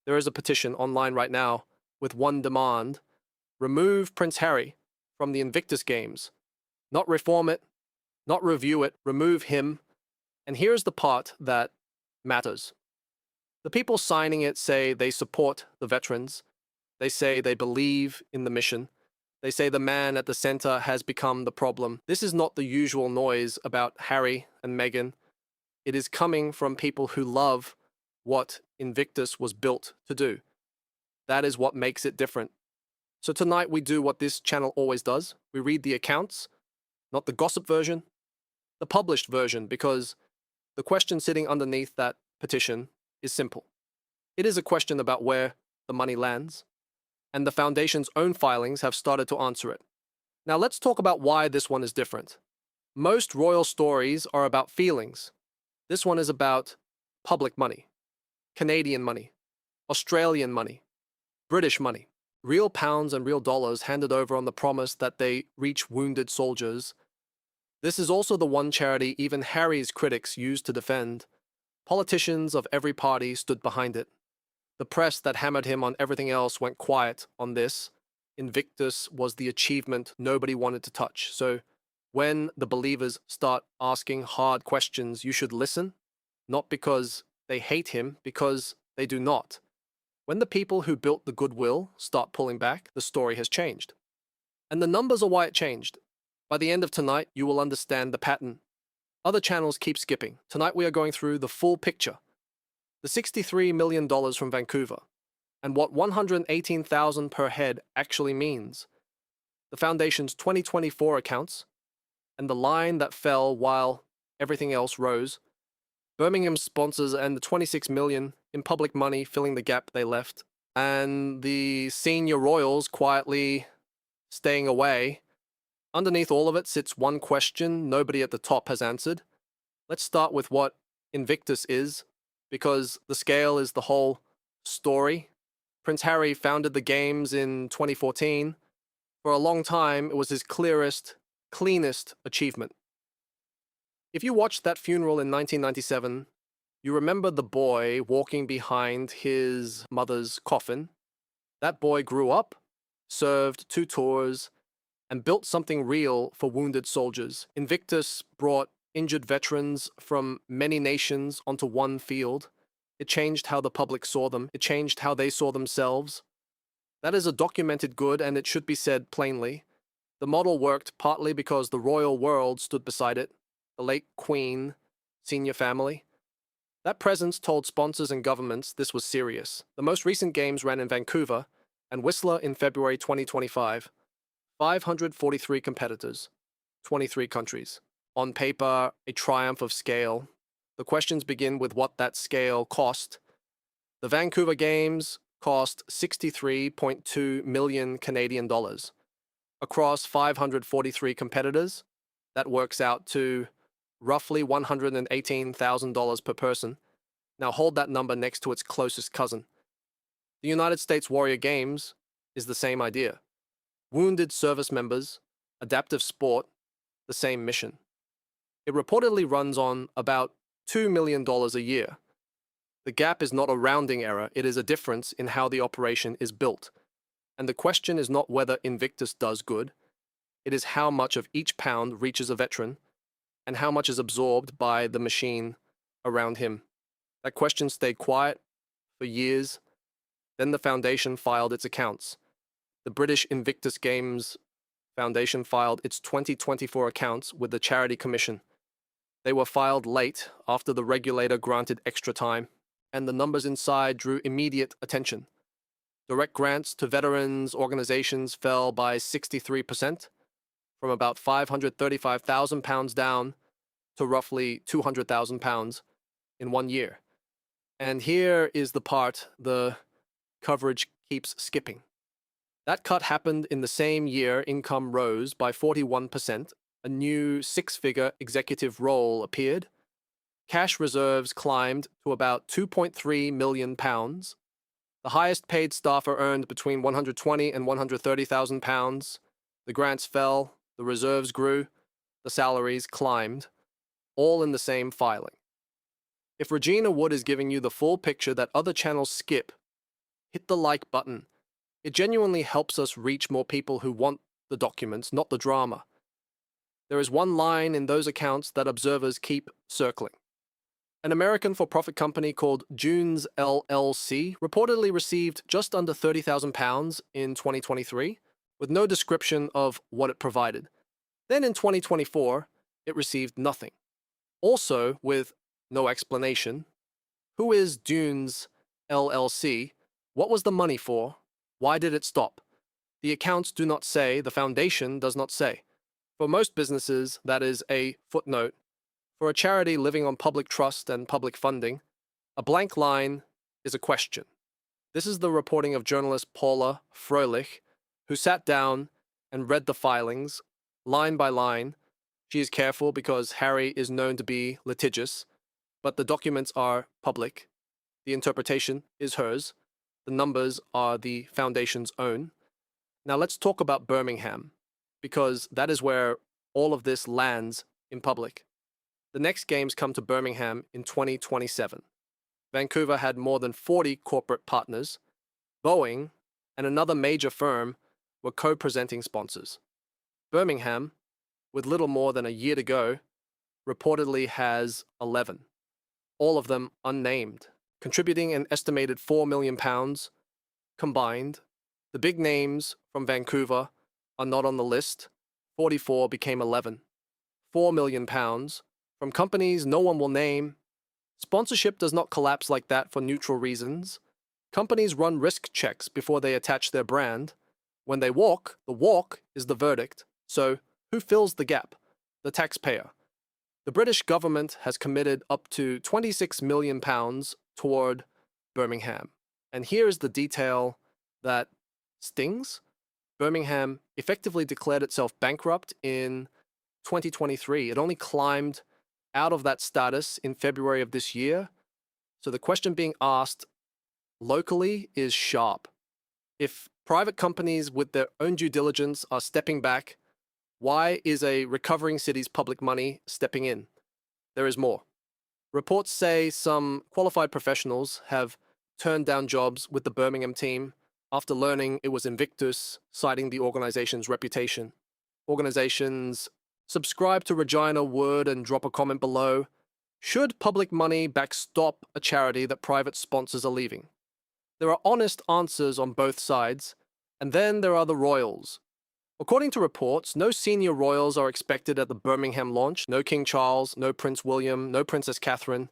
There is a petition online right now with one demand: remove Prince Harry from the Invictus Games. Not reform it, not review it, remove him. And here's the part that matters. The people signing it say they support the veterans. They say they believe in the mission. They say the man at the center has become the problem. This is not the usual noise about Harry and Meghan. It is coming from people who love what Invictus was built to do. That is what makes it different. So tonight we do what this channel always does. We read the accounts, not the gossip version, the published version, because the question sitting underneath that petition is simple. It is a question about where the money lands, and the Foundation's own filings have started to answer it. Now let's talk about why this one is different. Most royal stories are about feelings. This one is about public money, Canadian money, Australian money, British money, real pounds and real dollars handed over on the promise that they reach wounded soldiers. This is also the one charity even Harry's critics used to defend. Politicians of every party stood behind it. The press that hammered him on everything else went quiet on this. Invictus was the achievement nobody wanted to touch. So when the believers start asking hard questions, you should listen, not because they hate him, because they do not. When the people who built the goodwill start pulling back, the story has changed. And the numbers are why it changed. By the end of tonight, you will understand the pattern. Other channels keep skipping. Tonight we are going through the full picture. The $63 million from Vancouver, and what $118,000 per head actually means. The Foundation's 2024 accounts, and the line that fell while everything else rose. Birmingham's sponsors and the $26 million in public money filling the gap they left, and the senior royals quietly staying away. Underneath all of it sits one question nobody at the top has answered. Let's start with what Invictus is, because the scale is the whole story. Prince Harry founded the Games in 2014. For a long time, it was his clearest, cleanest achievement. If you watched that funeral in 1997, you remember the boy walking behind his mother's coffin. That boy grew up, served 2 tours, and built something real for wounded soldiers. Invictus brought injured veterans from many nations onto one field. It changed how the public saw them. It changed how they saw themselves. That is a documented good, and it should be said plainly. The model worked partly because the royal world stood beside it, the late Queen, senior family. That presence told sponsors and governments this was serious. The most recent games ran in Vancouver and Whistler in February 2025. 543 competitors, 23 countries. On paper, a triumph of scale. The questions begin with what that scale cost. The Vancouver Games cost 63.2 million Canadian dollars. Across 543 competitors, that works out to roughly $118,000 per person. Now hold that number next to its closest cousin. The United States Warrior Games is the same idea. Wounded service members, adaptive sport, the same mission. It reportedly runs on about $2 million a year. The gap is not a rounding error, it is a difference in how the operation is built. And the question is not whether Invictus does good, it is how much of each pound reaches a veteran, and how much is absorbed by the machine around him. That question stayed quiet for years. Then the Foundation filed its accounts. The British Invictus Games Foundation filed its 2024 accounts with the Charity Commission. They were filed late after the regulator granted extra time, and the numbers inside drew immediate attention. Direct grants to veterans organizations fell by 63%, from about £535,000 down to roughly £200,000 in 1 year. And here is the part the coverage keeps skipping. That cut happened in the same year income rose by 41%, a new 6-figure executive role appeared, cash reserves climbed to about £2.3 million, the highest paid staffer earned between £120,000 and £130,000, the grants fell, the reserves grew, the salaries climbed, all in the same filing. If Regina Wood is giving you the full picture that other channels skip, hit the like button. It genuinely helps us reach more people who want the documents, not the drama. There is one line in those accounts that observers keep circling. An American for-profit company called Dunes LLC reportedly received just under £30,000 in 2023, with no description of what it provided. Then in 2024, it received nothing. Also, with no explanation. Who is Dunes LLC? What was the money for? Why did it stop? The accounts do not say, the foundation does not say. For most businesses, that is a footnote. For a charity living on public trust and public funding, a blank line is a question. This is the reporting of journalist Paula Froelich, who sat down and read the filings, line by line. She is careful because Harry is known to be litigious, but the documents are public. The interpretation is hers. The numbers are the foundation's own. Now let's talk about Birmingham, because that is where all of this lands in public. The next games come to Birmingham in 2027. Vancouver had more than 40 corporate partners. Boeing and another major firm were co-presenting sponsors. Birmingham, with little more than a year to go, reportedly has 11, all of them unnamed, contributing an estimated £4 million combined. The big names from Vancouver are not on the list. 44 became 11. £4 million from companies no one will name. Sponsorship does not collapse like that for neutral reasons. Companies run risk checks before they attach their brand. When they walk, the walk is the verdict. So, who fills the gap? The taxpayer. The British government has committed up to £26 million toward Birmingham. And here is the detail that stings. Birmingham effectively declared itself bankrupt in 2023. It only climbed out of that status in February of this year. So the question being asked locally is sharp. If private companies with their own due diligence are stepping back, why is a recovering city's public money stepping in? There is more. Reports say some qualified professionals have turned down jobs with the Birmingham team after learning it was Invictus, citing the organization's reputation. Organizations subscribe to Regina Wood and drop a comment below. Should public money backstop a charity that private sponsors are leaving? There are honest answers on both sides, and then there are the royals. According to reports, no senior royals are expected at the Birmingham launch. No King Charles, no Prince William, no Princess Catherine.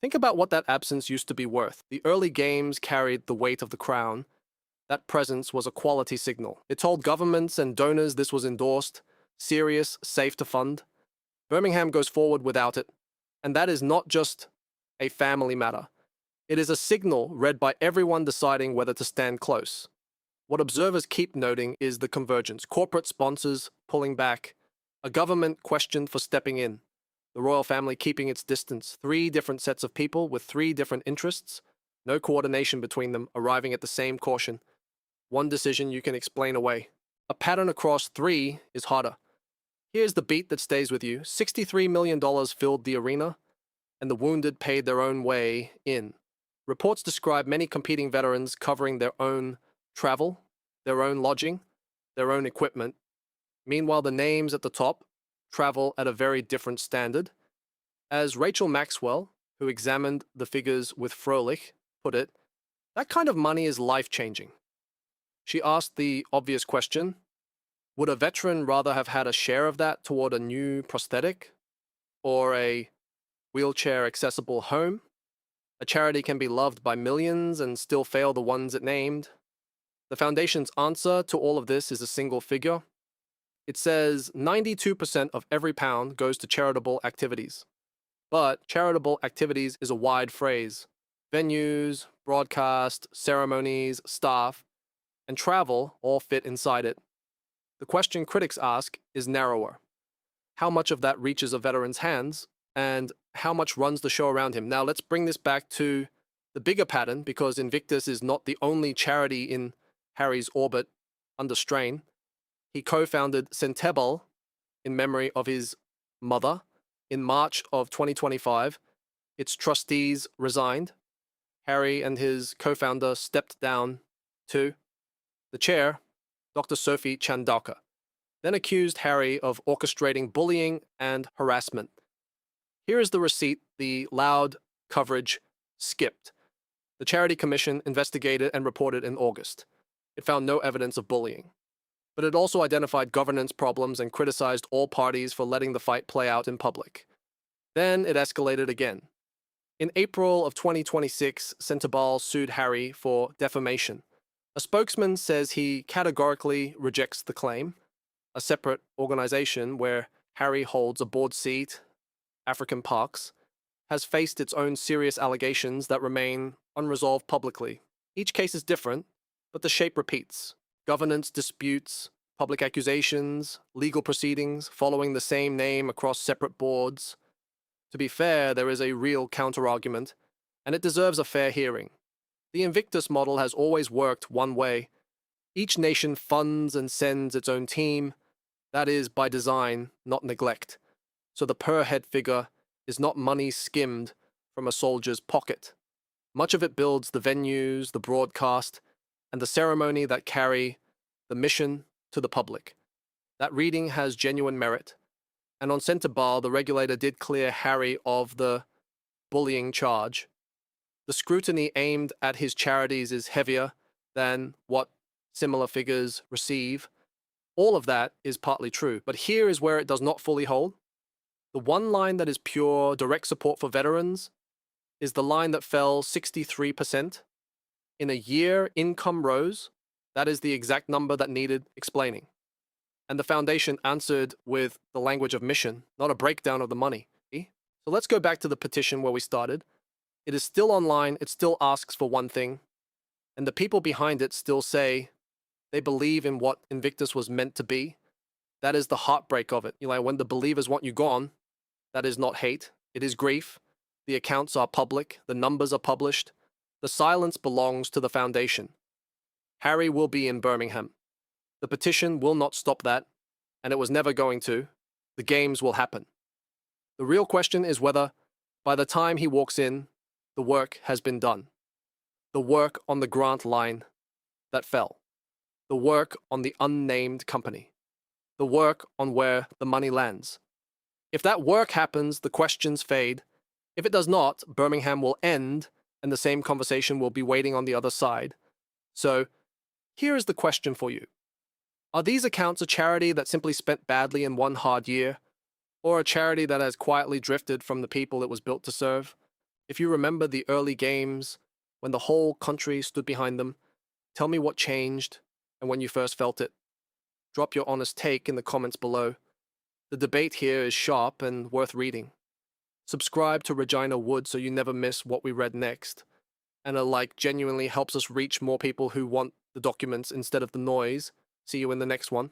Think about what that absence used to be worth. The early games carried the weight of the crown. That presence was a quality signal. It told governments and donors this was endorsed, serious, safe to fund. Birmingham goes forward without it. And that is not just a family matter. It is a signal read by everyone deciding whether to stand close. What observers keep noting is the convergence. Corporate sponsors pulling back. A government questioned for stepping in. The royal family keeping its distance. 3 different sets of people with 3 different interests. No coordination between them, arriving at the same caution. One decision you can explain away. A pattern across 3 is harder. Here's the beat that stays with you. $63 million filled the arena, and the wounded paid their own way in. Reports describe many competing veterans covering their own travel, their own lodging, their own equipment. Meanwhile, the names at the top travel at a very different standard. As Rachel Maxwell, who examined the figures with Froelich, put it, that kind of money is life-changing. She asked the obvious question, would a veteran rather have had a share of that toward a new prosthetic or a wheelchair-accessible home? A charity can be loved by millions and still fail the ones it named. The foundation's answer to all of this is a single figure. It says 92% of every pound goes to charitable activities. But charitable activities is a wide phrase. Venues, broadcast, ceremonies, staff, and travel all fit inside it. The question critics ask is narrower. How much of that reaches a veteran's hands, and how much runs the show around him? Now let's bring this back to the bigger pattern, because Invictus is not the only charity in Harry's orbit under strain. He co-founded Centebal in memory of his mother. In March of 2025, its trustees resigned. Harry and his co-founder stepped down to the chair, Dr. Sophie Chandauka, then accused Harry of orchestrating bullying and harassment. Here is the receipt the loud coverage skipped. The Charity Commission investigated and reported in August. It found no evidence of bullying, but it also identified governance problems and criticized all parties for letting the fight play out in public. Then it escalated again. In April of 2026, Centerball sued Harry for defamation. A spokesman says he categorically rejects the claim. A separate organization where Harry holds a board seat, African Parks, has faced its own serious allegations that remain unresolved publicly. Each case is different, but the shape repeats. Governance disputes, public accusations, legal proceedings following the same name across separate boards. To be fair, there is a real counterargument, and it deserves a fair hearing. The Invictus model has always worked one way. Each nation funds and sends its own team. That is by design, not neglect. So the per-head figure is not money skimmed from a soldier's pocket. Much of it builds the venues, the broadcast, and the ceremony that carry the mission to the public. That reading has genuine merit. And on Centerball, the regulator did clear Harry of the bullying charge. The scrutiny aimed at his charities is heavier than what similar figures receive. All of that is partly true, but here is where it does not fully hold. The one line that is pure direct support for veterans is the line that fell 63%. In a year, income rose. That is the exact number that needed explaining. And the foundation answered with the language of mission, not a breakdown of the money. So let's go back to the petition where we started. It is still online, it still asks for one thing, and the people behind it still say they believe in what Invictus was meant to be. That is the heartbreak of it. When the believers want you gone, that is not hate, it is grief. The accounts are public, the numbers are published. The silence belongs to the foundation. Harry will be in Birmingham. The petition will not stop that, and it was never going to. The games will happen. The real question is whether, by the time he walks in, the work has been done. The work on the grant line that fell. The work on the unnamed company. The work on where the money lands. If that work happens, the questions fade. If it does not, Birmingham will end, and the same conversation will be waiting on the other side. So, here is the question for you. Are these accounts a charity that simply spent badly in one hard year, or a charity that has quietly drifted from the people it was built to serve? If you remember the early games, when the whole country stood behind them, tell me what changed and when you first felt it. Drop your honest take in the comments below. The debate here is sharp and worth reading. Subscribe to Regina Wood so you never miss what we read next. And a like genuinely helps us reach more people who want the documents instead of the noise. See you in the next one.